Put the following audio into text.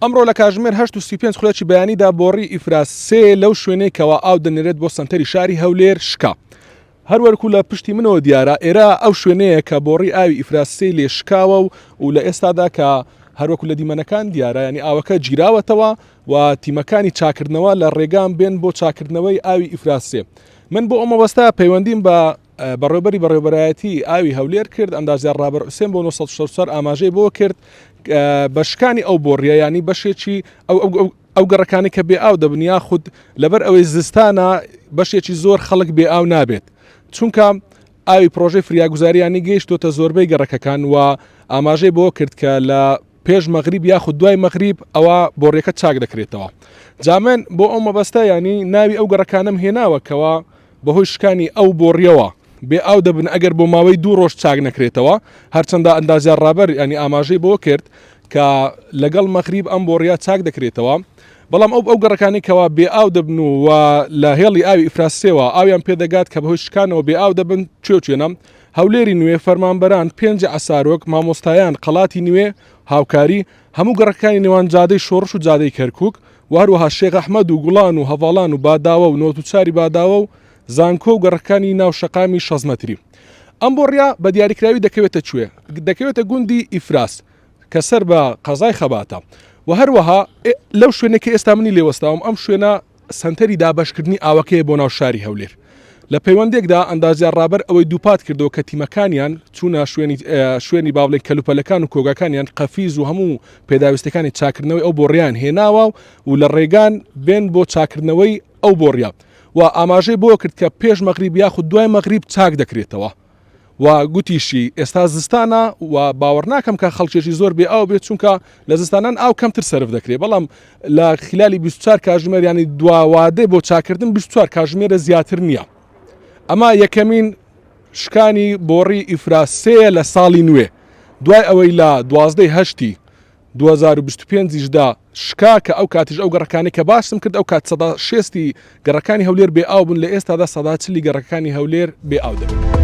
ئەمڕۆ لە کاتژمێر 8:35 خولەکی بەیانیدا بۆڕی ئیفراس 3 لەو شوێنەی کەوا ئاو دەنێرێت بۆ سەنتەری شاری هەولێر شکا. هەروەکو لە پشتی منەوە دیارە ئێرە ئەو شوێنەیە کە بۆڕی ئاوی ئیفراس 3 لێ شکاوە و لە ئێستادا کە هەروەکو لە دیمەنەکان دیارە ینی ئاوەکە گیراوەتەوە و تیمەکانی چاکردنەوە لە ڕێگان بێن بۆ چاکردنەوەی ئاوی ئیفراس 3. من بۆ ئەمە وەستا پەیوەندیم بە بەڕێوەبەری بەڕێوەبەرایەتی ئاوی هەولێر کرد ئەندازیار ڕابەر حوسێن بۆ 964 ئاماژەی بۆ کرد بە شکانی ئەو بۆڕیە ینی بەشێکی ئەو گەڕەکانی کە بێ ئاو دەبن یاخود لەبەر ئەوەی زستانە بەشێکی زۆر خەڵک بێ ئاو نابێت چونکە ئاوی پرۆژەی فریاگوزاریانی گەیشتۆتە زۆربەی گەڕەکەکان و ئاماژەی بۆ کرد کە لە پێش مەغریب یاخود دوای مەغریب ئەوە بۆڕیەکە چاک دەکرێتەوە. جامن بۆ ئەو مەبەستە ینی ناوی ئەو گەڕەکانم هێناوەکەوە بەهۆی شکانی ئەو بۆڕیەوە بێ ئاو دەبن ئەگەر بۆ ماوەی 2 ڕۆژ چاک نەکرێتەوە هەرچەندە ئەندازیار ڕابەر ینی ئاماژەی بۆ کرد کە لەگەڵ مەغریب ئەم بۆڕیا چاک دەکرێتەوە. بەڵام ئەو گەڕەکانی کەوا بێ ئاو دەبن و لە هێڵی ئاوی ئیفراسێەوە ئاویان پێدەگات کە بەهۆی شکانەوە بێ ئاو دەبن کوێنە هەولێری نوێ فەرمانبەران 5 عسارۆک مامۆستایان قەڵاتی نوێ هاوکاری هەموو گەڕەکانی نێوان جادەی شۆڕش و جادەی کەرکووک و هەروەها شێخ ئەحمەد و گوڵان و هەڤاڵان و باداوە و نۆتوچاری باداوە و زانکۆ و گەڕەکانی ناو شەقامی 6 مەتری. ئەم بۆڕیا بە دیاریکراوی دەکەوێتە کوێ دەکەوێتە گوندی ئیفراس کە سەر بە قەزای خەباتە و هەروەها لەو شوێنێکی ئێستا منی لێوەستاوم ئەم شوێنە سنتەری دابەشکردنی ئاوەکەیە بۆ ناو شاری هەولێر. لە پەیوەندێکدا ئەندازیار ڕابەر ئەوەی دووپات کردەوە کە تیمەکانیان چوونە شوێنی باڵێک کەلوپەلەکان و کۆگەکانیان قەفیز و هەموو پێداویستەکانی چاکردنەوەی ئەو بۆڕیان هێناوە و لە ڕێگان بێن بۆ چاکردنەوەی ئەو بۆڕیا و ئاماژەی بۆ کرد کە پێش مەغریب یاخود دوای مەغریب چاک دەکرێتەوە و گوتیشی ئێستا زستانە و باوەڕ ناکەم کە خەڵکێکی زۆر بێ ئاو بێت چونکە لە زستانان ئاو کەمتر سەرف دەکرێت بەڵام لە خلالی 24 کاتژمێر ینی دواوادەی بۆ چاکردن 24 کاتژمێرە زیاتر نییە. ئەمە یەکەمین شکانی بۆڕی ئیفراس 3 لە ساڵی نوێ دوای ئەوەی لە 12 2025دا شکا کە ئەو کاتیش ئەو گەڕەکانی کە باسم کرد ئەو کات 6 گەڕەکانی هەولێر بێ ئاو بوون لە ئێستادا 40 گەڕەکانی هەولێر بێ ئاو دەبن.